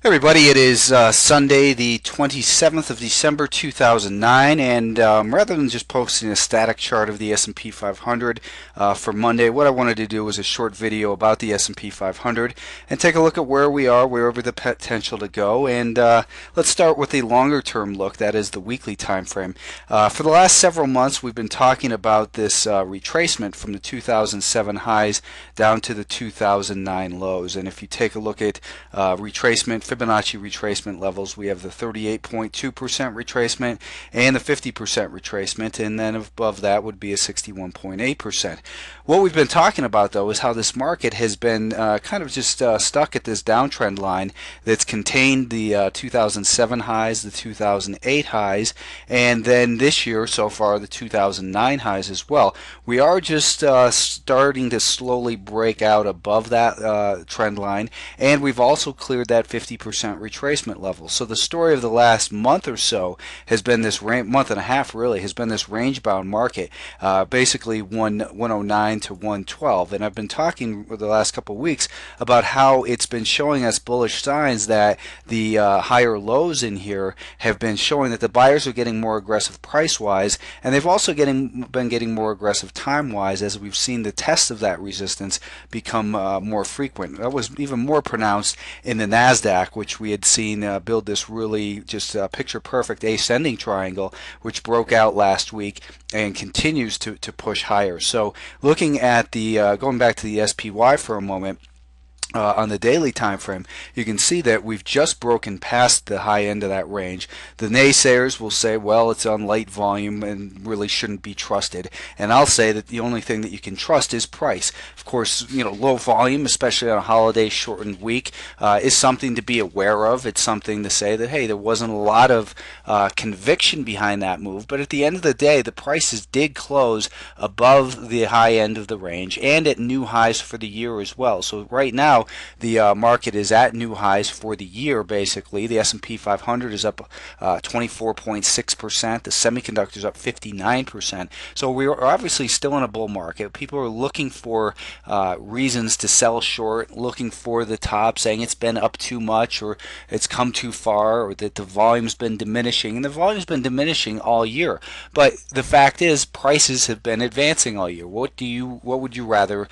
Everybody, it is Sunday, the 27th of December, 2009, and rather than just posting a static chart of the S&P 500 for Monday, what I wanted to do was a short video about the S&P 500 and take a look at where we are, wherever the potential to go, and let's start with a longer-term look, that is the weekly time frame. For the last several months, we've been talking about this retracement from the 2007 highs down to the 2009 lows, and if you take a look at retracement, Fibonacci retracement levels, we have the 38.2% retracement and the 50% retracement, and then above that would be a 61.8%. What we've been talking about, though, is how this market has been kind of just stuck at this downtrend line that's contained the 2007 highs, the 2008 highs, and then this year so far the 2009 highs as well. We are just starting to slowly break out above that trend line, and we've also cleared that 50% retracement level. So the story of the last month or so has been this month and a half really has been this range bound market, basically 109 to 112. And I've been talking for the last couple of weeks about how it's been showing us bullish signs that the higher lows in here have been showing that the buyers are getting more aggressive price wise, and they've also been getting more aggressive time wise as we've seen the test of that resistance become more frequent. That was even more pronounced in the NASDAQ, which we had seen build this really just picture perfect ascending triangle, which broke out last week and continues to push higher. So looking at the going back to the SPY for a moment, on the daily time frame, you can see that we've just broken past the high end of that range. The naysayers will say, well, it's on light volume and really shouldn't be trusted. And I'll say that the only thing that you can trust is price. Of course, low volume, especially on a holiday shortened week, is something to be aware of. It's something to say that, hey, there wasn't a lot of conviction behind that move. But at the end of the day, the prices did close above the high end of the range and at new highs for the year as well. So right now, the market is at new highs for the year, basically. The S&P 500 is up 24.6%. The semiconductors up 59%. So we're obviously still in a bull market. People are looking for reasons to sell short, looking for the top, saying it's been up too much or it's come too far or that the volume's been diminishing. And the volume's been diminishing all year. But the fact is, prices have been advancing all year. What would you rather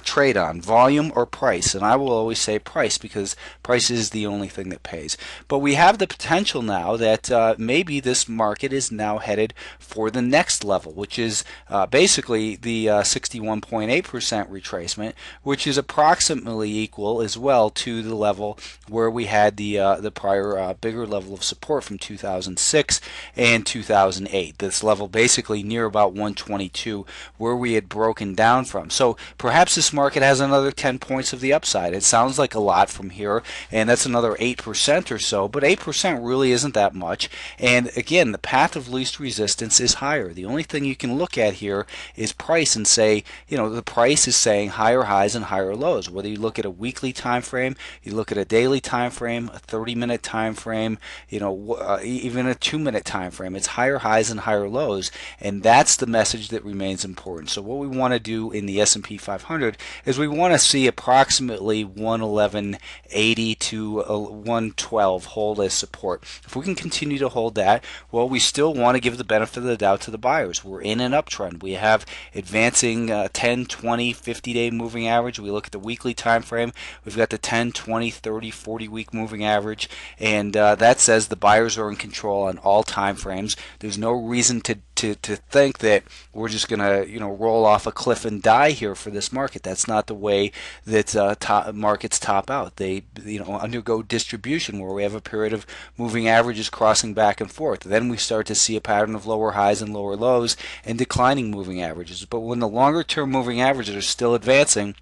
trade on, volume or price? And I will always say price, because price is the only thing that pays. But we have the potential now that maybe this market is now headed for the next level, which is basically the 61.8% retracement, which is approximately equal as well to the level where we had the prior bigger level of support from 2006 and 2008. This level basically near about 122, where we had broken down from. So perhaps this market has another 10 points of the upside. It sounds like a lot from here, and that's another 8% or so, but 8% really isn't that much. And again, the path of least resistance is higher. The only thing you can look at here is price and say, the price is saying higher highs and higher lows. Whether you look at a weekly time frame, you look at a daily time frame, a 30-minute time frame, even a 2-minute time frame, it's higher highs and higher lows, and that's the message that remains important. So what we want to do in the S&P 500 is we want to see approximately 111.80 to 112 hold as support. If we can continue to hold that, well, we still want to give the benefit of the doubt to the buyers. We're in an uptrend. We have advancing 10, 20, 50-day moving average. We look at the weekly time frame. We've got the 10, 20, 30, 40-week moving average, and that says the buyers are in control on all time frames. There's no reason to think that we're just going to roll off a cliff and die here for this market. That's not the way that markets top out. They undergo distribution, where we have a period of moving averages crossing back and forth. Then we start to see a pattern of lower highs and lower lows and declining moving averages. But when the longer term moving averages are still advancing,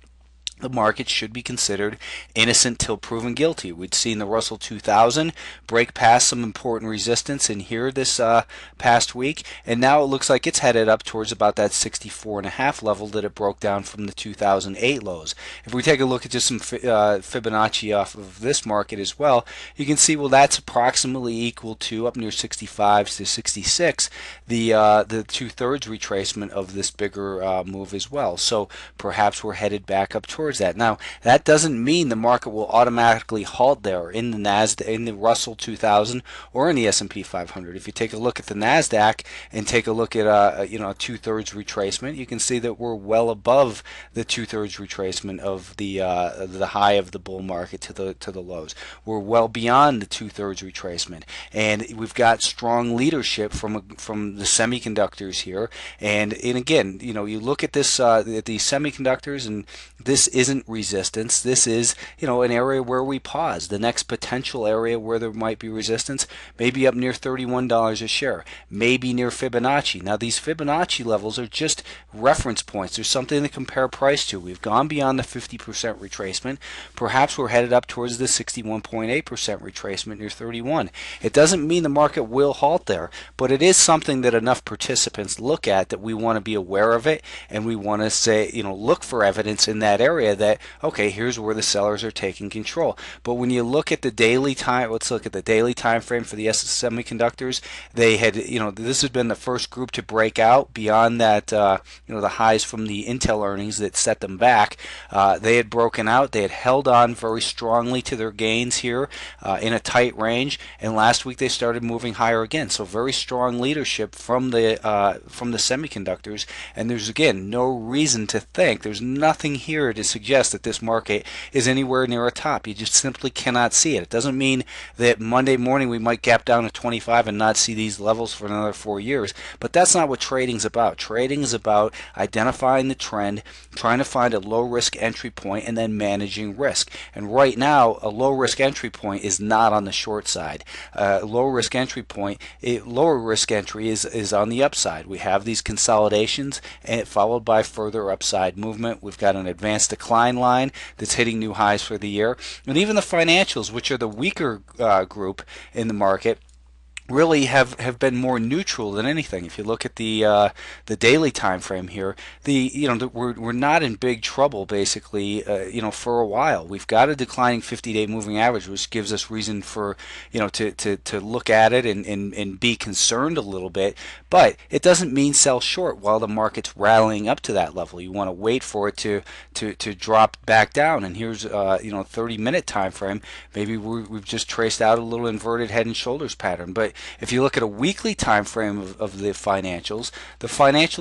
the market should be considered innocent till proven guilty. We'd seen the Russell 2000 break past some important resistance in here this past week, and now it looks like it's headed up towards about that 64.5 level that it broke down from the 2008 lows. If we take a look at just some Fibonacci off of this market as well, you can see, well, that's approximately equal to, up near 65 to 66, the 2/3 retracement of this bigger move as well. So perhaps we're headed back up towards towards that. Now, that doesn't mean the market will automatically halt there in the NASDAQ, in the Russell 2000, or in the S&P 500. If you take a look at the NASDAQ and take a look at a 2/3 retracement, you can see that we're well above the 2/3 retracement of the high of the bull market to the lows. We're well beyond the 2/3 retracement, and we've got strong leadership from the semiconductors here. And again, you look at this at these semiconductors, and this isn't resistance. This is an area where we pause. The next potential area where there might be resistance, maybe up near $31 a share, maybe near Fibonacci. Now these Fibonacci levels are just reference points. There's something to compare price to. We've gone beyond the 50% retracement. Perhaps we're headed up towards the 61.8% retracement near 31. It doesn't mean the market will halt there, but it is something that enough participants look at that we want to be aware of it, and we want to say, look for evidence in that area that, okay, here's where the sellers are taking control. But when you look at the daily time, let's look at the daily time frame for the semiconductors. They had, this has been the first group to break out beyond that, the highs from the Intel earnings that set them back. They had broken out. They had held on very strongly to their gains here in a tight range, and last week they started moving higher again. So very strong leadership from the semiconductors, and there's again no reason to think, there's nothing here to suggest that this market is anywhere near a top. You just simply cannot see it. It doesn't mean that Monday morning we might gap down to 25 and not see these levels for another 4 years, but that's not what trading's about. Trading is about identifying the trend, trying to find a low risk entry point, and then managing risk. And right now, a low risk entry point is not on the short side. Low risk entry point, lower risk entry is on the upside. We have these consolidations, and followed by further upside movement. We've got an advanced decline line that's hitting new highs for the year, and even the financials, which are the weaker group in the market, really have been more neutral than anything. If you look at the daily time frame here, we're not in big trouble basically. For a while, we've got a declining 50-day moving average, which gives us reason for to look at it and be concerned a little bit. But it doesn't mean sell short while the market's rallying up to that level. You want to wait for it to drop back down. And here's 30-minute time frame. Maybe we've just traced out a little inverted head and shoulders pattern, but if you look at a weekly time frame of the financials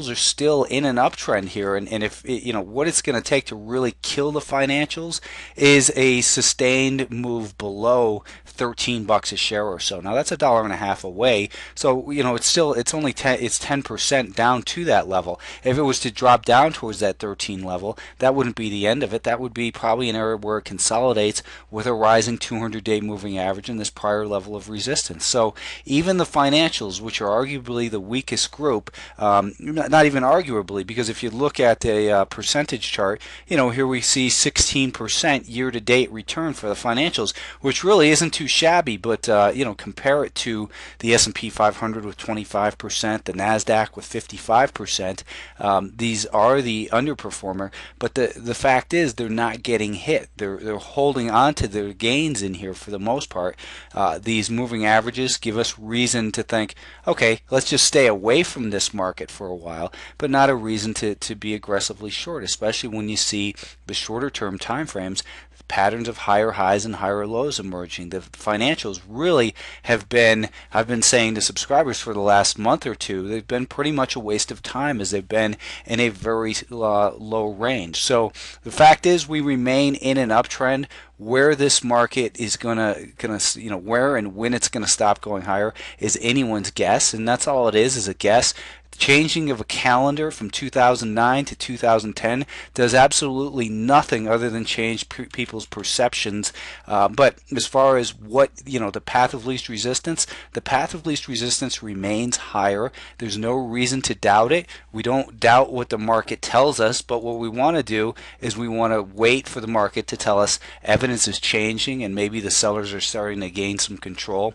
are still in an uptrend here, and if what it's going to take to really kill the financials is a sustained move below $13 a share or so. Now that's $1.50 away, so it's only 10% down to that level. If it was to drop down towards that 13 level, that wouldn't be the end of it. That would be probably an area where it consolidates with a rising 200-day moving average in this prior level of resistance. So even the financials, which are arguably the weakest group, not even arguably, because if you look at a percentage chart, here we see 16% year-to-date return for the financials, which really isn't too shabby. But compare it to the S&P 500 with 25%, the NASDAQ with 55%. These are the underperformer, but the fact is they're not getting hit. They're holding on to their gains in here for the most part. These moving averages give us reason to think, okay, let's just stay away from this market for a while, but not a reason to be aggressively short, especially when you see the shorter term time frames, patterns of higher highs and higher lows emerging. The financials really have been, I've been saying to subscribers for the last month or two, they've been pretty much a waste of time, as they've been in a very low range. So the fact is, we remain in an uptrend. Where this market is gonna where and when it's gonna stop going higher is anyone's guess, and that's all it is a guess. Changing of a calendar from 2009 to 2010 does absolutely nothing other than change people's perceptions. But as far as what the path of least resistance, the path of least resistance remains higher. There's no reason to doubt it. We don't doubt what the market tells us, but what we want to do is we want to wait for the market to tell us evidence is changing and maybe the sellers are starting to gain some control.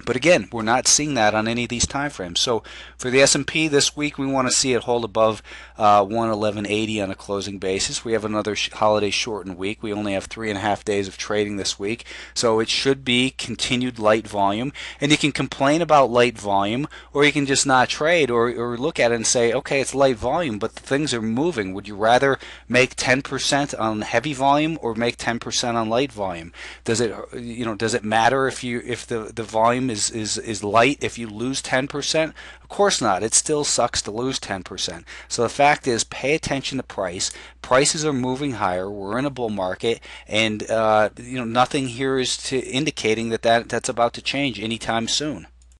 But again, we're not seeing that on any of these time frames. So for the S&P this week, we want to see it hold above 111.80 on a closing basis. We have another holiday shortened week. We only have 3.5 days of trading this week. So it should be continued light volume. And you can complain about light volume, or you can just not trade, or look at it and say, okay, it's light volume, but things are moving. Would you rather make 10% on heavy volume or make 10% on light volume? Does it, does it matter if the volume is light if you lose 10%? Of course not. It still sucks to lose 10%. So the fact is, pay attention to price. Prices are moving higher. We're in a bull market, and nothing here is indicating that that's about to change anytime soon.